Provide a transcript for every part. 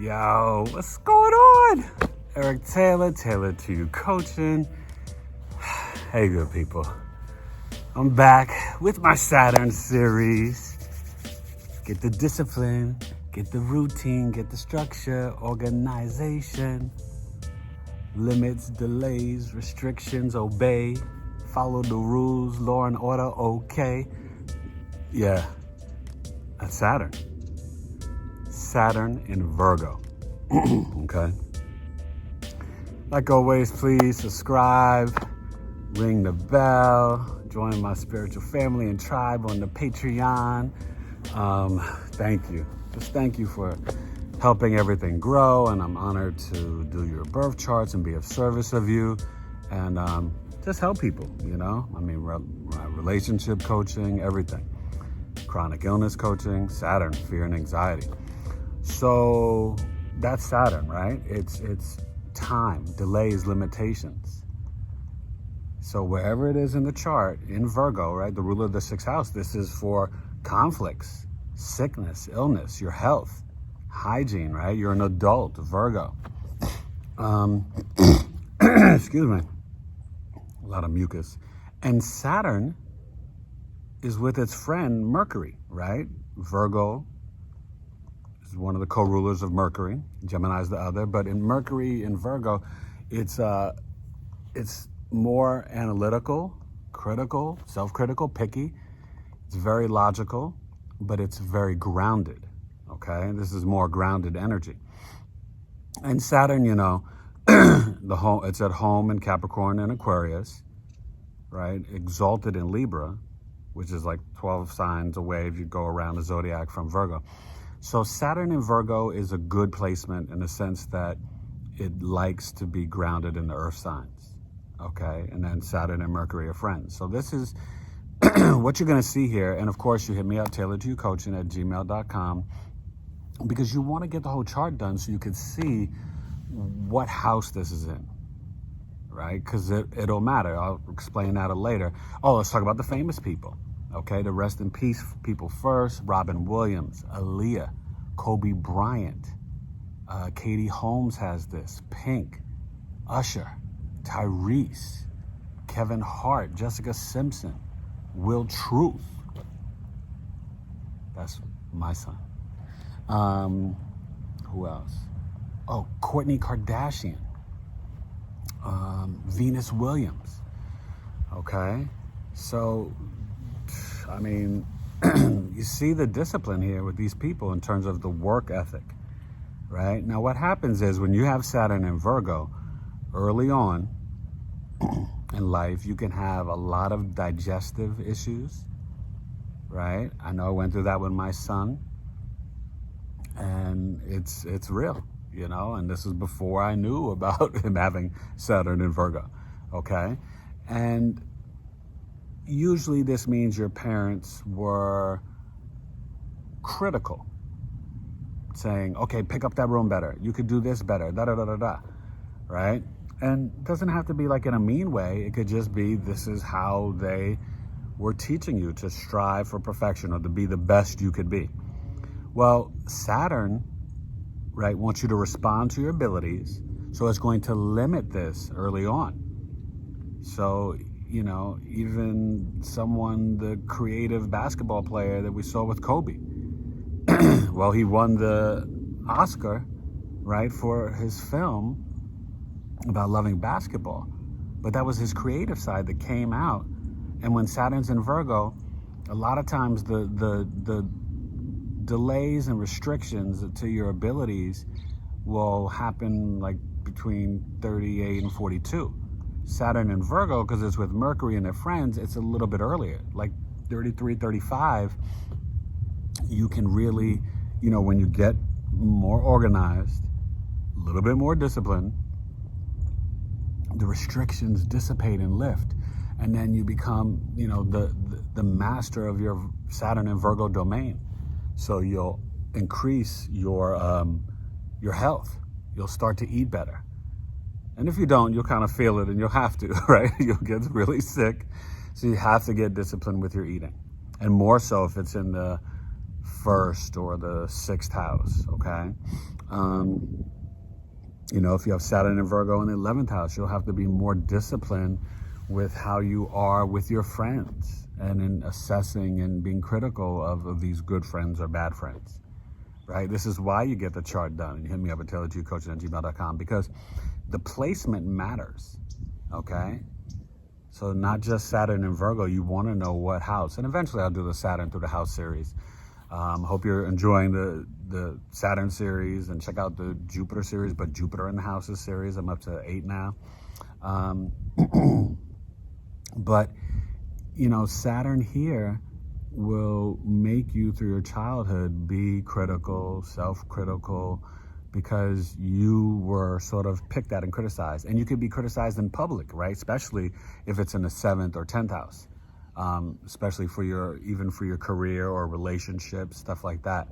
Yo, what's going on? Eric Taylor, Taylor to You Coaching. Hey, good people. I'm back with my Saturn series. Get the discipline, get the routine, get the structure, organization, limits, delays, restrictions, obey, follow the rules, law and order, okay. Yeah, that's Saturn. Saturn in Virgo. Okay. Like always, please subscribe, ring the bell, join my spiritual family and tribe on the Patreon. Thank you. Just thank you for helping everything grow, and I'm honored to do your birth charts and be of service of you and just help people, you know? I mean, relationship coaching, everything. Chronic illness coaching, Saturn, fear and anxiety. So that's Saturn, right? It's time, delays, limitations. So wherever it is in the chart, in Virgo, right, the ruler of the sixth house, this is for conflicts, sickness, illness, your health, hygiene, right? You're an adult, Virgo. Excuse me. A lot of mucus. And Saturn is with its friend Mercury, right? Virgo is one of the co-rulers of Mercury. Gemini is the other. But in Mercury in Virgo, it's more analytical, critical, self-critical, picky. It's very logical, but it's very grounded. Okay, this is more grounded energy. And Saturn, you know, it's at home in Capricorn and Aquarius, right? Exalted in Libra, which is like 12 signs away if you go around the zodiac from Virgo. So Saturn in Virgo is a good placement in the sense that it likes to be grounded in the earth signs, okay? And then Saturn and Mercury are friends. So this is what you're gonna see here. And of course, you hit me up, taylortoyoucoaching@gmail.com, because you wanna get the whole chart done so you can see what house this is in, right? Because it'll matter. I'll explain that later. Oh, let's talk about the famous people. Okay, the rest in peace people first. Robin Williams, Aaliyah, Kobe Bryant, Katie Holmes has this, Pink, Usher, Tyrese, Kevin Hart, Jessica Simpson, Will Truth. That's my son. Who else? Oh, Kourtney Kardashian, Venus Williams. Okay, so I mean, you see the discipline here with these people in terms of the work ethic, right? Now, what happens is when you have Saturn in Virgo, early on in life, you can have a lot of digestive issues, right? I know I went through that with my son, and it's real, you know? And this is before I knew about him having Saturn in Virgo, okay? And usually this means your parents were critical, saying, okay, pick up that room better. You could do this better, da-da-da-da-da, right? And it doesn't have to be like in a mean way. It could just be this is how they were teaching you to strive for perfection or to be the best you could be. Well, Saturn, right, wants you to respond to your abilities, so it's going to limit this early on. So, you know, even the creative basketball player that we saw with Kobe, well, he won the Oscar, right, for his film about loving basketball. But that was his creative side that came out. And when Saturn's in Virgo, a lot of times the delays and restrictions to your abilities will happen like between 38 and 42. Saturn in Virgo, because it's with Mercury and their friends, it's a little bit earlier, like 33, 35. You can really, you know, when you get more organized, a little bit more disciplined, the restrictions dissipate and lift. And then you become, you know, the master of your Saturn and Virgo domain. So you'll increase your health. You'll start to eat better. And if you don't, you'll kind of feel it and you'll have to, right? You'll get really sick. So you have to get disciplined with your eating. And more so if it's in the first or the sixth house, okay? You know, if you have Saturn in Virgo in the 11th house, you'll have to be more disciplined with how you are with your friends and in assessing and being critical of these good friends or bad friends, right? This is why you get the chart done. And you hit me up at taylorgcoaching@gmail.com, because the placement matters, okay? So not just Saturn in Virgo, you want to know what house. And eventually I'll do the Saturn through the house series. Hope you're enjoying the Saturn series, and check out the Jupiter series, but Jupiter in the houses series. I'm up to 8 now. But, you know, Saturn here will make you through your childhood be critical, self-critical, because you were sort of picked at and criticized. And you could be criticized in public, right? Especially if it's in the 7th or 10th house. Especially for even for your career or relationships, stuff like that.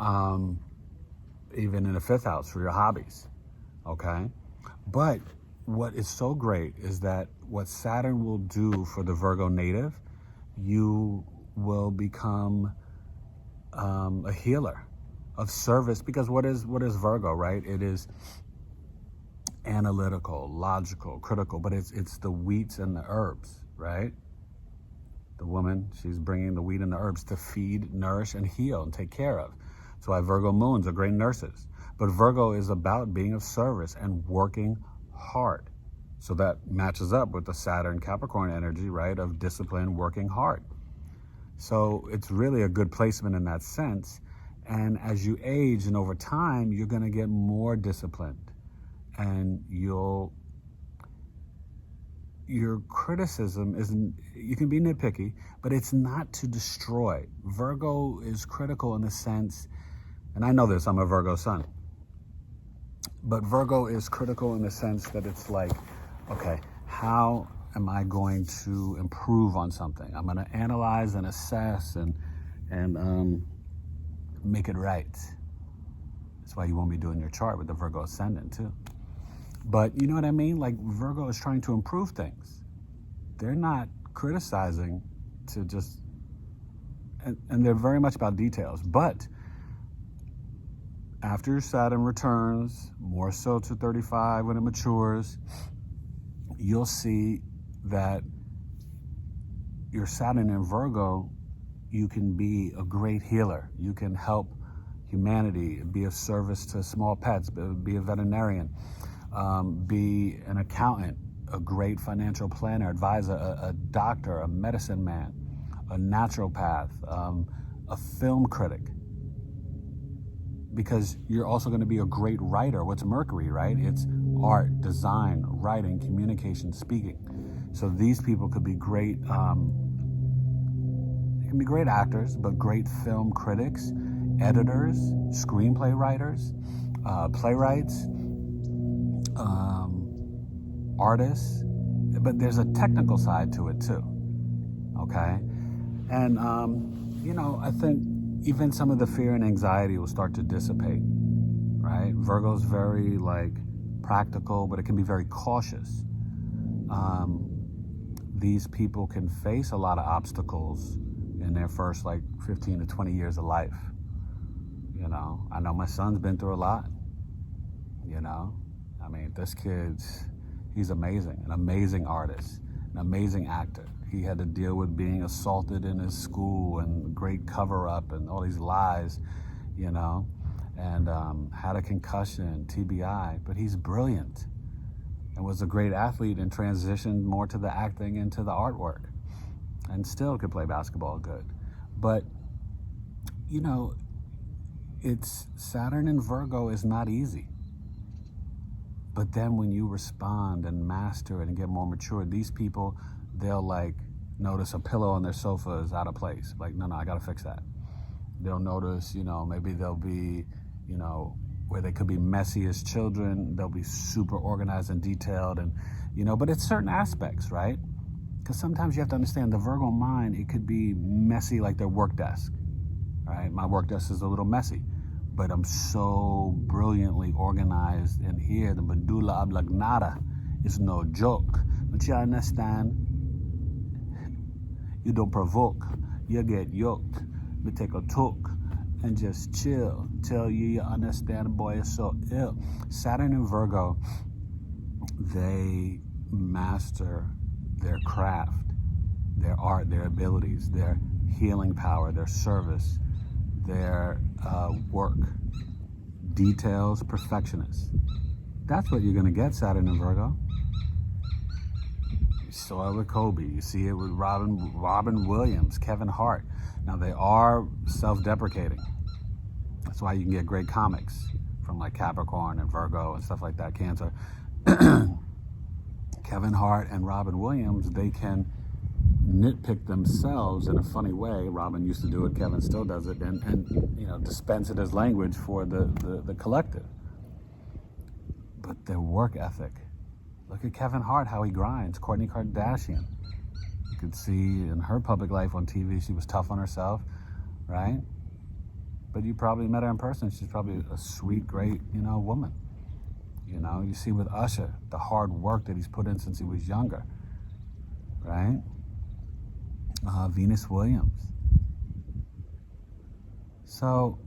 Even in the 5th house for your hobbies, okay? But what is so great is that what Saturn will do for the Virgo native, you will become a healer of service, because what is Virgo, right? It is analytical, logical, critical, but it's the wheats and the herbs, right? The woman, she's bringing the wheat and the herbs to feed, nourish, and heal and take care of. That's why Virgo moons are great nurses. But Virgo is about being of service and working hard. So that matches up with the Saturn Capricorn energy, right, of discipline, working hard. So it's really a good placement in that sense. And as you age and over time, you're going to get more disciplined, and your criticism isn't, you can be nitpicky, but it's not to destroy. Virgo is critical in the sense, and I know this, I'm a Virgo sun, but Virgo is critical in the sense that it's like, okay, how am I going to improve on something? I'm going to analyze and assess and make it right. That's why you won't be doing your chart with the Virgo ascendant too. But you know what I mean? Like, Virgo is trying to improve things. They're not criticizing to just, and they're very much about details. But after Saturn returns, more so to 35 when it matures, you'll see that your Saturn in Virgo, you can be a great healer. You can help humanity, be of service to small pets, be a veterinarian. Be an accountant, a great financial planner, advisor, a doctor, a medicine man, a naturopath, a film critic. Because you're also going to be a great writer. What's Mercury, right? It's art, design, writing, communication, speaking. So these people could be great, they can be great actors, but great film critics, editors, screenplay writers, playwrights, artists, but there's a technical side to it too, okay? And, you know, I think even some of the fear and anxiety will start to dissipate, right? Virgo's very, like, practical, but it can be very cautious. These people can face a lot of obstacles in their first, like, 15 to 20 years of life, you know? I know my son's been through a lot, you know? I mean, this kid's, he's amazing, an amazing artist, an amazing actor. He had to deal with being assaulted in his school and great cover-up and all these lies, you know, and had a concussion, TBI, but he's brilliant and was a great athlete and transitioned more to the acting and to the artwork, and still could play basketball good. But, you know, it's Saturn in Virgo is not easy. But then when you respond and master it and get more mature, these people, they'll like notice a pillow on their sofa is out of place. Like, no, I got to fix that. They'll notice, you know, maybe they'll be, you know, where they could be messy as children, they'll be super organized and detailed, and, you know, but it's certain aspects, right? Because sometimes you have to understand the Virgo mind, it could be messy like their work desk, right? My work desk is a little messy, but I'm so brilliantly organized, and here the medulla oblongata is no joke. But you understand? You don't provoke, you get yoked. We take a toke, and just chill till you understand, boy, it's so ill. Saturn in Virgo, they master their craft, their art, their abilities, their healing power, their service, their work, details, perfectionists. That's what you're going to get, Saturn in Virgo. You saw it with Kobe. You see it with Robin Williams, Kevin Hart. Now, they are self-deprecating. That's why you can get great comics from like Capricorn and Virgo and stuff like that, Cancer. Kevin Hart and Robin Williams, they can nitpick themselves in a funny way. Robin used to do it, Kevin still does it, and dispense it as language for the collective. But their work ethic. Look at Kevin Hart, how he grinds. Kourtney Kardashian. You could see in her public life on TV, she was tough on herself, right? But you probably met her in person. She's probably a sweet, great, woman. You see with Usher, the hard work that he's put in since he was younger, right? Venus Williams. So,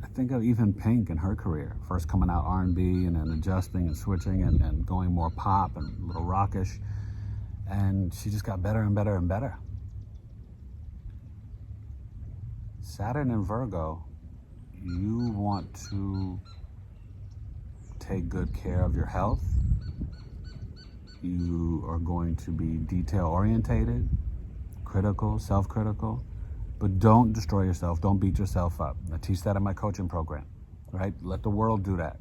I think of even Pink in her career, first coming out R&B and then adjusting and switching and going more pop and a little rockish, and she just got better and better and better. Saturn in Virgo, you want to take good care of your health. You are going to be detail-orientated, critical, self-critical, but don't destroy yourself. Don't beat yourself up. I teach that in my coaching program, right? Let the world do that.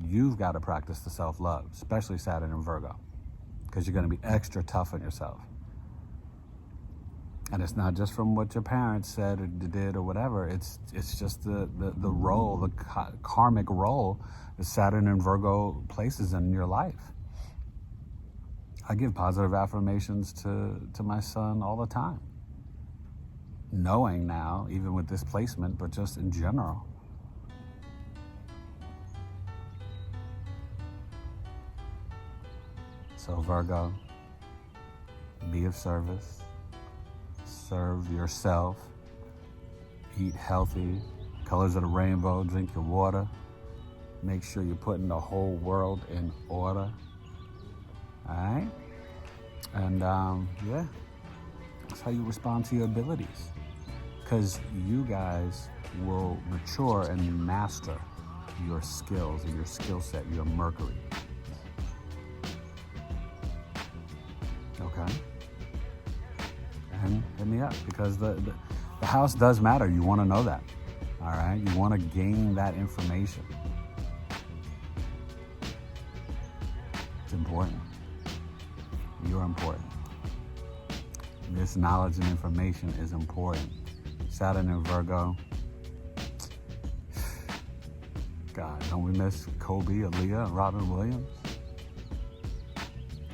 You've got to practice the self-love, especially Saturn in Virgo, because you're going to be extra tough on yourself. And it's not just from what your parents said or did or whatever. It's just the role, the karmic role that Saturn and Virgo places in your life. I give positive affirmations to my son all the time. Knowing now, even with this placement, but just in general. So Virgo, be of service. Serve yourself, eat healthy, colors of the rainbow, drink your water, make sure you're putting the whole world in order, all right? And that's how you respond to your abilities, because you guys will mature and master your skills and your skill set, your Mercury, okay? And hit me up, because the house does matter. You want to know that, all right? You want to gain that information. It's important. You're important. This knowledge and information is important. Saturn in Virgo. God, don't we miss Kobe, Aaliyah, and Robin Williams?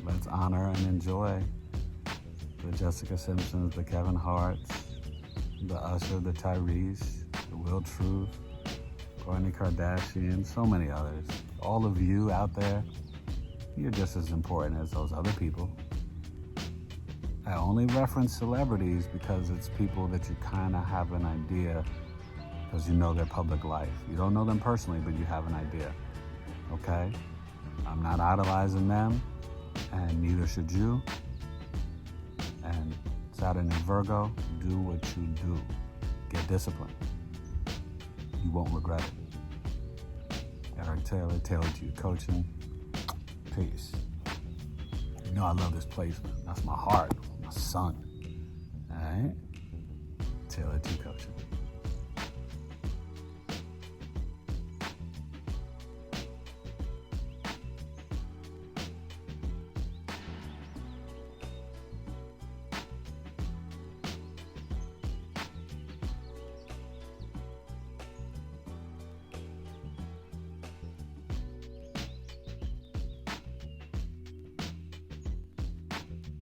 Let's honor and enjoy the Jessica Simpsons, the Kevin Harts, the Usher, the Tyrese, the Will Truth, Kourtney Kardashian, so many others. All of you out there, you're just as important as those other people. I only reference celebrities because it's people that you kind of have an idea, because you know their public life. You don't know them personally, but you have an idea, okay? I'm not idolizing them, and neither should you. And Saturn in Virgo, do what you do. Get disciplined. You won't regret it. Eric Taylor, Tailored to You Coaching. Peace. You know I love this placement. That's my heart, my son. All right? Tailored to You Coaching.